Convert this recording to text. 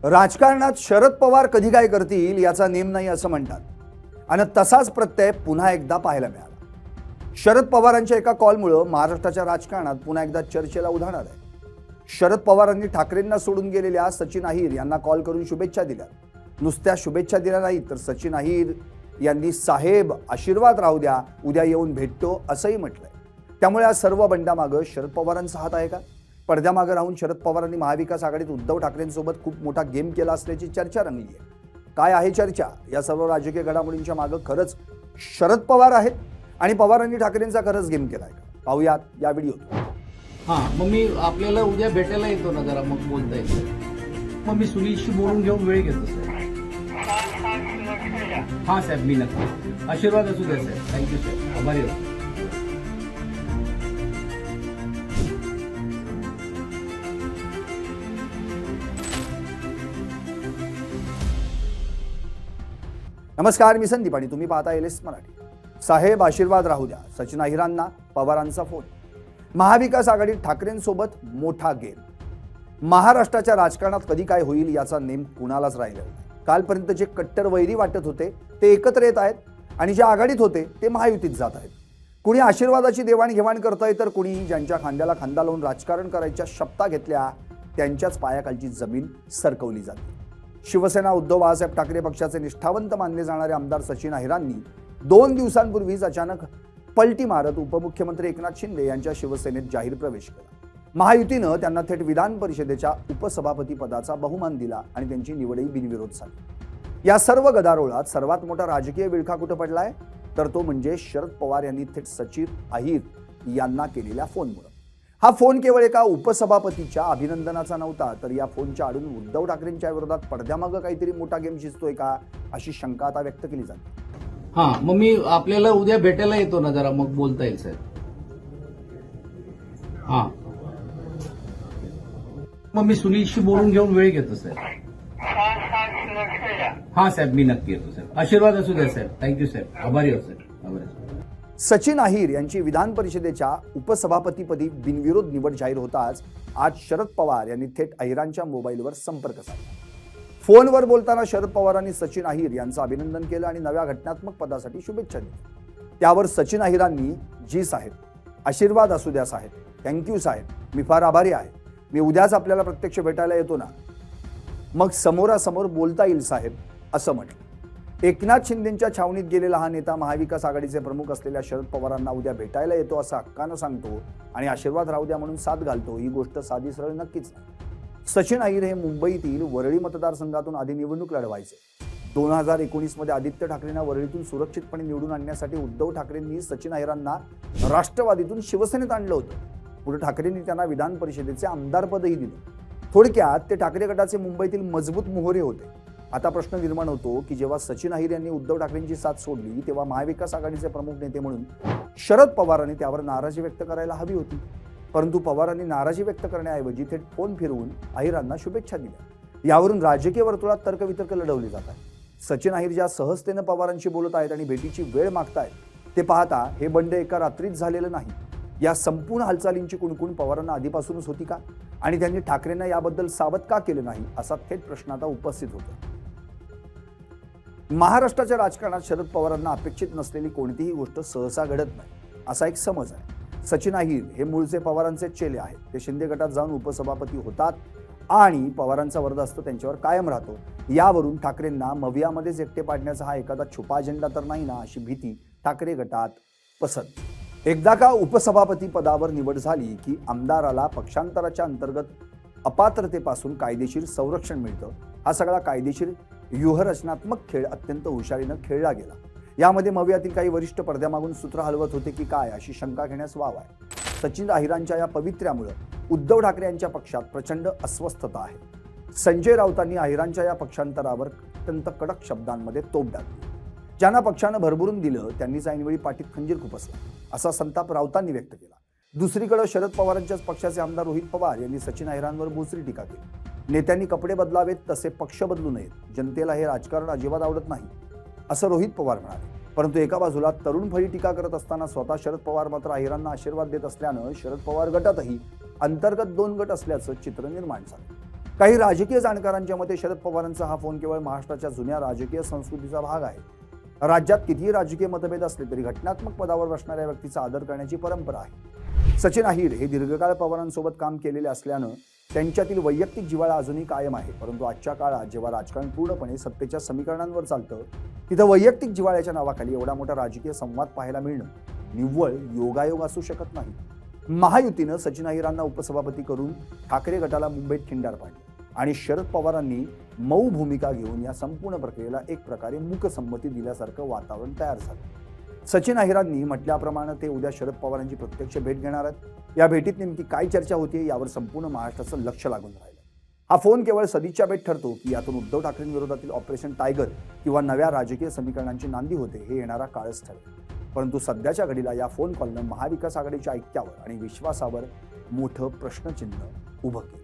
राजकारणात शरद पवार कधी काय करतील याचा नेम नाही असं म्हणतात आणि तसाच प्रत्यय पुन्हा एकदा पाहायला मिळाला। शरद पवारांच्या एका कॉलमुळे महाराष्ट्राच्या राजकारणात पुन्हा एकदा चर्चेला उधाणार आहे। शरद पवारांनी ठाकरेंना सोडून गेलेल्या सचिन अहिर यांना कॉल करून शुभेच्छा दिल्या। नुसत्या शुभेच्छा दिल्या नाहीत तर सचिन अहिर यांनी साहेब आशीर्वाद राहू द्या, उद्या येऊन भेटतो असंही म्हटलंय। त्यामुळे या सर्व बंडामागे शरद पवारांचा हात आहे का? पडद्यामागे राहून शरद पवारांनी महाविकास आघाडीत उद्धव ठाकरेंसोबत खूप मोठा गेम केला असल्याची चर्चा रंगली आहे। काय आहे चर्चा? या सर्व राजकीय घडामोडींच्या मागे खरंच शरद पवार आहेत आणि पवारांनी ठाकरेंचा खरंच गेम केलाय का? पाहूयात या व्हिडिओत। मग मी आपल्याला उद्या भेटायला येतो ना, जरा मग बोलता येईल। मग मी सुनीलशी बोलून घेऊन वेळ घेतो साहेब। हां साहेब, मी नक्की। आशीर्वाद असू द्या साहेब। थँक्यू साहेब, आभारी आहोत। नमस्कार, मी संदीप आणि तुम्ही पाहता एलएस मराठी। साहेब आशीर्वाद राहू द्या, सचिन अहिरांना पवारांचा फोन। महाविकास आघाडीत ठाकरेंसोबत मोठा गेम। महाराष्ट्राच्या राजकारणात कधी काय होईल याचा नेम कुणालाच राहिला नाही। कालपर्यंत जे कट्टर वैरी वाटत होते ते एकत्र येत आहेत आणि जे आघाडीत होते ते महायुतीत जात आहेत। कुणी आशीर्वादाची देवाणघेवाण करतंय तर कुणी ज्यांच्या खांद्याला खांदा लावून राजकारण करायच्या शपथा घेतल्या त्यांच्याच पायाखालची जमीन सरकवली जाते। शिवसेना उद्धव बाळासाहेब ठाकरे पक्षाचे निष्ठावंत मानले जाणारे आमदार सचिन अहिरांनी 2 दिवसांपूर्वीच अचानक पलटी मारत उपमुख्यमंत्री एकनाथ शिंदे यांच्या शिवसेनेत जाहीर प्रवेश केला। महायुतीनं त्यांना थेट विधान परिषदेच्या उपसभापती पदाचा बहुमान दिला आणि त्यांची निवडही बिनविरोध झाली। या सर्व गदारोळात सर्वात मोठा राजकीय विळखा कुठं पडलाय तर तो म्हणजे शरद पवार यांनी थेट सचिन अहिर यांना केलेल्या फोनमुळे। हा फोन केवळ एका उपसभापतीच्या अभिनंदनाचा नव्हता, तर या फोनच्या आडून उद्धव ठाकरेंच्या विरोधात पडद्यामागे काहीतरी मोठा गेम शिजतोय का अशी शंका आता व्यक्त केली जाते। मग मी आपल्याला उद्या भेटायला येतो ना, जरा मग बोलता येईल साहेब। मग मी सुनीलशी बोलून घेऊन वेळ घेतो साहेब। हां साहेब, मी नक्की येतो साहेब। आशीर्वाद असू द्या साहेब। थँक्यू साहेब, आभारी आहोत साहेब, आभारी आहोत। सचिन अहिर यांची विधान परिषदेच्या उपसभापतीपदी बिनविरोध निवड जाहीर होताच आज शरद पवार यांनी थेट अहिरांच्या मोबाईलवर संपर्क साधला। फोनवर बोलताना शरद पवारांनी सचिन अहिर यांचं अभिनंदन केलं आणि नव्या घटनात्मक पदासाठी शुभेच्छा दिल्या। त्यावर सचिन अहिरांनी जी साहेब, आशीर्वाद असू द्या साहेब, थँक्यू साहेब, मी फार आभारी आहे, मी उद्याच आपल्याला प्रत्यक्ष भेटायला येतो ना, मग समोरासमोर बोलता येईल साहेब असं म्हटलं। एकनाथ शिंदेंच्या छावणीत गेलेला हा नेता महाविकास आघाडीचे प्रमुख असलेल्या शरद पवारांना उद्या भेटायला येतो असं हक्कानं सांगतो आणि आशीर्वाद राहू द्या म्हणून साथ घालतो, ही गोष्ट साधी सरळ नक्कीच नाही। सचिन अहिर हे मुंबईतील वरळी मतदारसंघातून आधी निवडणूक लढवायचे। 2019 मध्ये आदित्य ठाकरेंना वरळीतून सुरक्षितपणे निवडून आणण्यासाठी उद्धव ठाकरेंनी सचिन अहिरांना राष्ट्रवादीतून शिवसेनेत आणलं होतं। पुढे ठाकरेंनी त्यांना विधान परिषदेचे आमदारपदही दिलं। थोडक्यात ते ठाकरे गटाचे मुंबईतील मजबूत मोहरे होते। आता प्रश्न निर्माण होतो की जेव्हा सचिन अहिर यांनी उद्धव ठाकरेंची साथ सोडली तेव्हा महाविकास आघाडीचे प्रमुख नेते म्हणून शरद पवारांनी त्यावर नाराजी व्यक्त करायला हवी होती, परंतु पवारांनी नाराजी व्यक्त करण्याऐवजी थेट फोन फिरवून अहिरांना शुभेच्छा दिल्या। यावरून राजकीय वर्तुळात तर्कवितर्क लढवले जात आहेत। सचिन अहिर ज्या सहजतेनं पवारांशी बोलत आहेत आणि भेटीची वेळ मागतायत ते पाहता हे बंड एका रात्रीत झालेलं नाही। या संपूर्ण हालचालींची कुणकुण पवारांना आधीपासूनच होती का आणि त्यांनी ठाकरेंना याबद्दल सावध का केलं नाही असा थेट प्रश्न आता उपस्थित होतो। महाराष्ट्राच्या राजकारणात शरद पवारांना अपेक्षित नसलेली कोणतीही गोष्ट सहसा घडत नाही असा एक समज आहे। सचिन अहिर हे मूळचे पवारांचे चेले आहेत। ते शिंदे गटात जाऊन उपसभापती होतात आणि पवारांचा वरदहस्त त्यांच्यावर कायम राहतो। यावरून ठाकरेंना मवियामध्येच एकटे पाडण्याचा हा एखादा छुपा अजेंडा तर नाही ना अशी भीती ठाकरे गटात पसरते। एकदा का उपसभापती पदावर निवड झाली की आमदाराला पक्षांतराच्या अंतर्गत अपात्रतेपासून कायदेशीर संरक्षण मिळतं। हा सगळा कायदेशीर व्यूहरचनात्मक खेळ अत्यंत हुशारीनं खेळला गेला। यामध्ये मवियातील काही वरिष्ठ पडद्यामागून सूत्र हलवत होते की काय अशी शंका घेण्यास वाव आहे। सचिन अहिरांच्या या पवित्र्यामुळे उद्धव ठाकरे यांच्या पक्षात प्रचंड अस्वस्थता आहे। संजय राऊतांनी अहिरांच्या या पक्षांतरावर अत्यंत कडक शब्दांमध्ये तोप डागली। ज्यांना पक्षानं भरभरून दिलं त्यांनीच ऐनवेळी पाठीत खंजीर खुपसला असा संताप राऊतांनी व्यक्त केला। दुसरीकडे शरद पवारांच्याच पक्षाचे आमदार रोहित पवार यांनी सचिन अहिरांवर बोचरी टीका केली। नेत्यांनी कपडे बदलावेत तसे पक्ष बदलू नयेत, जनतेला हे राजकारण अजिबात आवडत नाही असं रोहित पवार म्हणाले। परंतु एका बाजूला तरुण फळी टीका करत असताना स्वतः शरद पवार मात्र अहिरांना आशीर्वाद देत असल्यानं शरद पवार गटातही अंतर्गत 2 गट असल्याचं चित्र निर्माण झालं। काही राजकीय जाणकारांच्या मते शरद पवारांचा हा फोन केवळ महाराष्ट्राच्या जुन्या राजकीय संस्कृतीचा भाग आहे। राज्यात कितीही राजकीय मतभेद असले तरी घटनात्मक पदावर बसणाऱ्या व्यक्तीचा आदर करण्याची परंपरा आहे। सचिन अहिर हे दीर्घकाळ पवारांसोबत काम केलेले असल्यानं त्यांच्यातील वैयक्तिक जिव्हाळा अजूनही कायम आहे। परंतु आजच्या काळात जेव्हा राजकारण पूर्णपणे सत्तेच्या समीकरणांवर चालतं, तिथं वैयक्तिक जिव्हाळ्याच्या नावाखाली एवढा मोठा राजकीय संवाद पाहायला मिळणं निव्वळ योगायोग असू शकत नाही। महायुतीनं सचिन अहिरांना उपसभापती करून ठाकरे गटाला मुंबईत खिंडार पाडले आणि शरद पवारांनी मऊ भूमिका घेऊन या संपूर्ण प्रक्रियेला एक प्रकारे मूकसंमती दिल्यासारखं वातावरण तयार झालं। सचिन अहिरांनी म्हटल्याप्रमाणे ते उद्या शरद पवारांची प्रत्यक्ष भेट घेणार आहेत। या भेटीत नेमकी काय चर्चा होती यावर संपूर्ण महाराष्ट्राचं लक्ष लागून राहिलं। हा फोन केवळ सदिच्छा भेट ठरतो की यातून उद्धव ठाकरेंविरोधातील ऑपरेशन टायगर किंवा नव्या राजकीय समीकरणांची नांदी होते हे येणारा काळच ठरेल। परंतु सध्याच्या घडीला या फोन कॉलनं महाविकास आघाडीच्या ऐक्यावर आणि विश्वासावर मोठं प्रश्नचिन्ह उभं केलं।